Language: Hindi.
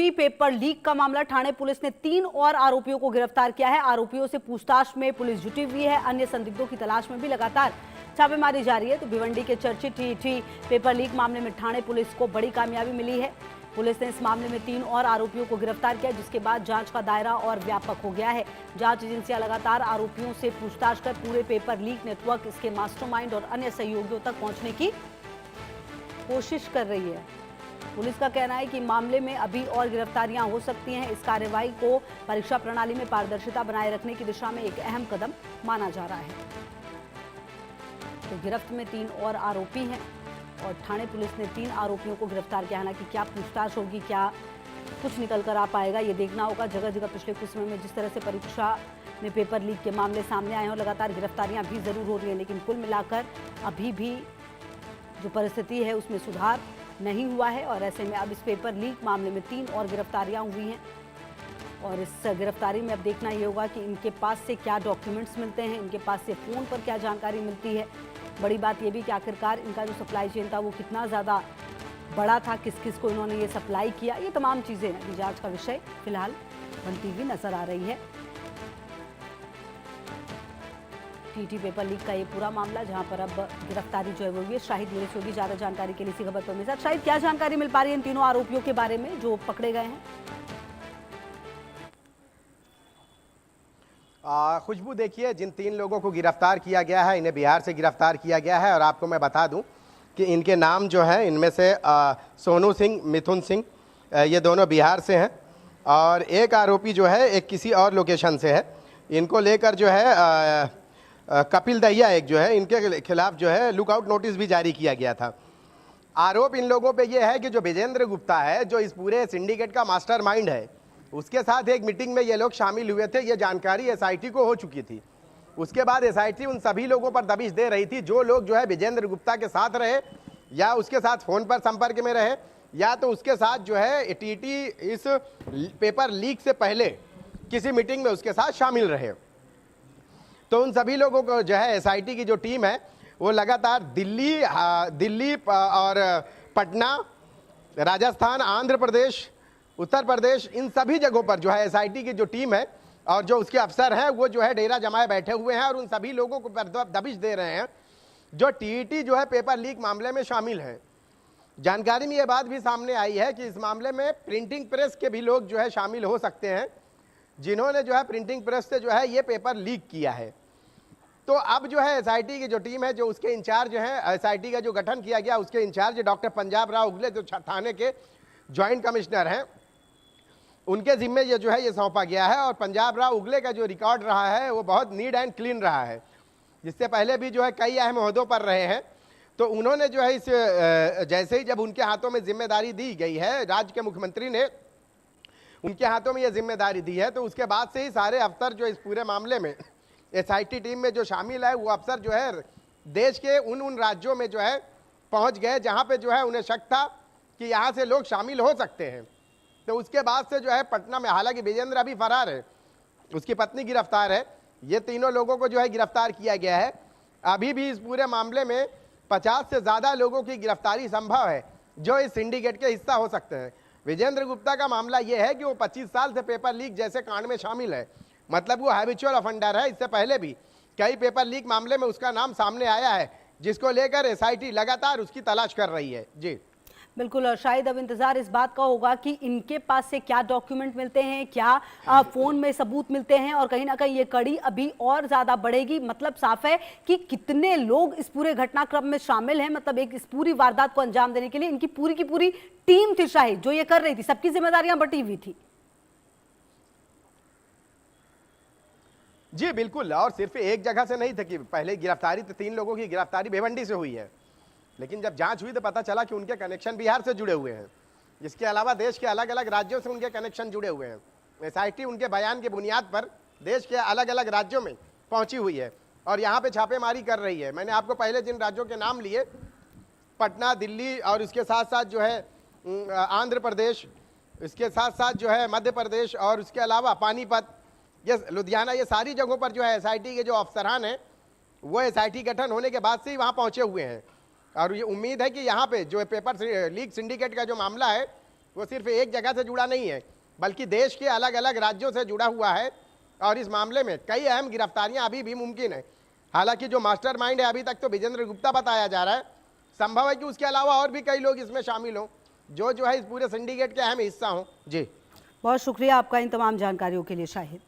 टीटी पेपर लीक का मामला, ठाणे पुलिस ने 3 और आरोपियों को गिरफ्तार किया है। आरोपियों से पूछताछ में पुलिस जुटी हुई है। अन्य संदिग्धों की तलाश में भी लगातार छापेमारी जारी है। तो भिवंडी के चर्चित टीटी पेपर लीक मामले में ठाणे पुलिस को बड़ी कामयाबी मिली है। पुलिस ने इस मामले में 3 और आरोपियों को गिरफ्तार किया, जिसके बाद जांच का दायरा और व्यापक हो गया है। जांच एजेंसियां लगातार आरोपियों से पूछताछ कर पूरे पेपर लीक नेटवर्क, इसके मास्टरमाइंड और अन्य सहयोगियों तक पहुंचने की कोशिश कर रही है। पुलिस का कहना है कि मामले में अभी और गिरफ्तारियां हो सकती हैं। इस कार्रवाई को परीक्षा प्रणाली में पारदर्शिता बनाए रखने की दिशा में एक अहम कदम माना जा रहा है। तो गिरफ्त में 3 और आरोपी हैं और ठाणे पुलिस ने 3 आरोपियों को गिरफ्तार किया। हालांकि क्या पूछताछ होगी, क्या कुछ निकल कर आ पाएगा, ये देखना होगा। जगह जगह पिछले कुछ समय में जिस तरह से परीक्षा में पेपर लीक के मामले सामने आए हैं और लगातार गिरफ्तारियां भी जरूर हो रही हैं, लेकिन कुल मिलाकर अभी भी जो परिस्थिति है उसमें सुधार नहीं हुआ है। और ऐसे में अब इस पेपर लीक मामले में 3 और गिरफ्तारियां हुई हैं और इस गिरफ्तारी में अब देखना ये होगा कि इनके पास से क्या डॉक्यूमेंट्स मिलते हैं, इनके पास से फ़ोन पर क्या जानकारी मिलती है। बड़ी बात ये भी कि आखिरकार इनका जो सप्लाई चेन था वो कितना ज़्यादा बड़ा था, किस किस को इन्होंने ये सप्लाई किया, ये तमाम चीज़ें अभी जाँच का विषय फिलहाल बनती हुई नजर आ रही है। टीटी पेपर लीक का ये पूरा मामला, जहां पर अब गिरफ्तारी जो है वो हुई है। शाहिद मेरे से होगी ज़्यादा जानकारी के लिए इसी खबर पर मेरे साथ। शाहिद, क्या जानकारी मिल पा रही है इन तीनों आरोपियों के बारे में जो पकड़े गए हैं? खुशबू, देखिए, जिन 3 लोगों को गिरफ्तार किया गया है इन्हें बिहार से गिरफ्तार किया गया है। और आपको मैं बता दूं कि इनके नाम जो है, इनमें से सोनू सिंह, मिथुन सिंह, ये दोनों बिहार से हैं और एक आरोपी जो है एक किसी और लोकेशन से है। इनको लेकर जो है कपिल दहिया एक जो है, इनके खिलाफ जो है लुकआउट नोटिस भी जारी किया गया था। आरोप इन लोगों पे ये है कि जो विजेंद्र गुप्ता है, जो इस पूरे सिंडिकेट का मास्टरमाइंड है, उसके साथ एक मीटिंग में ये लोग शामिल हुए थे। ये जानकारी एसआईटी को हो चुकी थी। उसके बाद एसआईटी उन सभी लोगों पर दबिश दे रही थी जो लोग जो है विजेंद्र गुप्ता के साथ रहे या उसके साथ फोन पर संपर्क में रहे या तो उसके साथ जो है टीटी इस पेपर लीक से पहले किसी मीटिंग में उसके साथ शामिल रहे। तो उन सभी लोगों को जो है एसआईटी की जो टीम है वो लगातार दिल्ली और पटना, राजस्थान, आंध्र प्रदेश, उत्तर प्रदेश, इन सभी जगहों पर जो है एसआईटी की जो टीम है और जो उसके अफसर हैं वो जो है डेरा जमाए बैठे हुए हैं और उन सभी लोगों को दबिश दे रहे हैं जो टीटी जो है पेपर लीक मामले में शामिल हैं। जानकारी में ये बात भी सामने आई है कि इस मामले में प्रिंटिंग प्रेस के भी लोग जो है शामिल हो सकते हैं, जिन्होंने जो है प्रिंटिंग प्रेस से जो है ये पेपर लीक किया है। तो अब जो है एसआईटी की जो टीम है, जो उसके इंचार्ज है, एसआईटी का जो गठन किया गया उसके इंचार्ज डॉक्टर पंजाब राव उगले, जो थाने के ज्वाइंट कमिश्नर हैं, उनके जिम्मे ये जो है ये सौंपा गया है। और पंजाब राव उगले का जो रिकॉर्ड रहा है वो बहुत नीट एंड क्लीन रहा है। जिससे पहले भी जो है कई अहम ओहदों पर रहे हैं। तो उन्होंने जो है इस जैसे ही जब उनके हाथों में जिम्मेदारी दी गई है, राज्य के मुख्यमंत्री ने उनके हाथों में ये जिम्मेदारी दी है, तो उसके बाद से ही सारे अफसर जो इस पूरे मामले में एसआईटी टीम में जो शामिल है वो अफसर जो है देश के उन राज्यों में जो है पहुंच गए जहां पे जो है उन्हें शक था कि यहाँ से लोग शामिल हो सकते हैं। तो उसके बाद से जो है पटना में, हालांकि विजेंद्र अभी फरार है, उसकी पत्नी गिरफ्तार है, ये तीनों लोगों को जो है गिरफ्तार किया गया है। अभी भी इस पूरे मामले में 50 से ज़्यादा लोगों की गिरफ्तारी संभव है जो इस सिंडिकेट के हिस्सा हो सकते हैं। विजेंद्र गुप्ता का मामला यह है कि वो 25 साल से पेपर लीक जैसे कांड में शामिल है, मतलब वो हैबिचुअल ऑफेंडर है। इससे पहले भी कई पेपर लीक मामले में उसका नाम सामने आया है, जिसको लेकर एसआईटी लगातार उसकी तलाश कर रही है। जी बिल्कुल, और शायद अब इंतजार इस बात का होगा कि इनके पास से क्या डॉक्यूमेंट मिलते हैं, क्या फोन में सबूत मिलते हैं और कहीं ना कहीं ये कड़ी अभी और ज्यादा बढ़ेगी। मतलब साफ है कि कितने लोग इस पूरे घटनाक्रम में शामिल हैं, मतलब एक इस पूरी वारदात को अंजाम देने के लिए इनकी पूरी की पूरी टीम थी शाहिद जो ये कर रही थी, सबकी जिम्मेदारियां बटी हुई थी। जी बिल्कुल, और सिर्फ एक जगह से नहीं था कि पहले गिरफ्तारी तो 3 लोगों की गिरफ्तारी भिवंडी से हुई है, लेकिन जब जांच हुई तो पता चला कि उनके कनेक्शन बिहार से जुड़े हुए हैं। इसके अलावा देश के अलग अलग राज्यों से उनके कनेक्शन जुड़े हुए हैं। एसआईटी उनके बयान की बुनियाद पर देश के अलग अलग राज्यों में पहुंची हुई है और यहाँ पे छापेमारी कर रही है। मैंने आपको पहले जिन राज्यों के नाम लिए, पटना, दिल्ली और इसके साथ साथ जो है आंध्र प्रदेश, इसके साथ साथ जो है मध्य प्रदेश और उसके अलावा पानीपत, ये लुधियाना, ये सारी जगहों पर जो है एसआईटी के जो अफसरान हैं वो एसआईटी गठन होने के बाद से ही वहाँ पहुँचे हुए हैं। और ये उम्मीद है कि यहाँ पे जो पेपर लीक सिंडिकेट का जो मामला है वो सिर्फ एक जगह से जुड़ा नहीं है, बल्कि देश के अलग अलग राज्यों से जुड़ा हुआ है। और इस मामले में कई अहम गिरफ्तारियां अभी भी मुमकिन है। हालांकि जो मास्टरमाइंड है अभी तक तो विजेंद्र गुप्ता बताया जा रहा है, संभव है कि उसके अलावा और भी कई लोग इसमें शामिल हों, जो है इस पूरे सिंडिकेट के अहम हिस्सा हों। जी, बहुत शुक्रिया आपका इन तमाम जानकारियों के लिए शाहिद।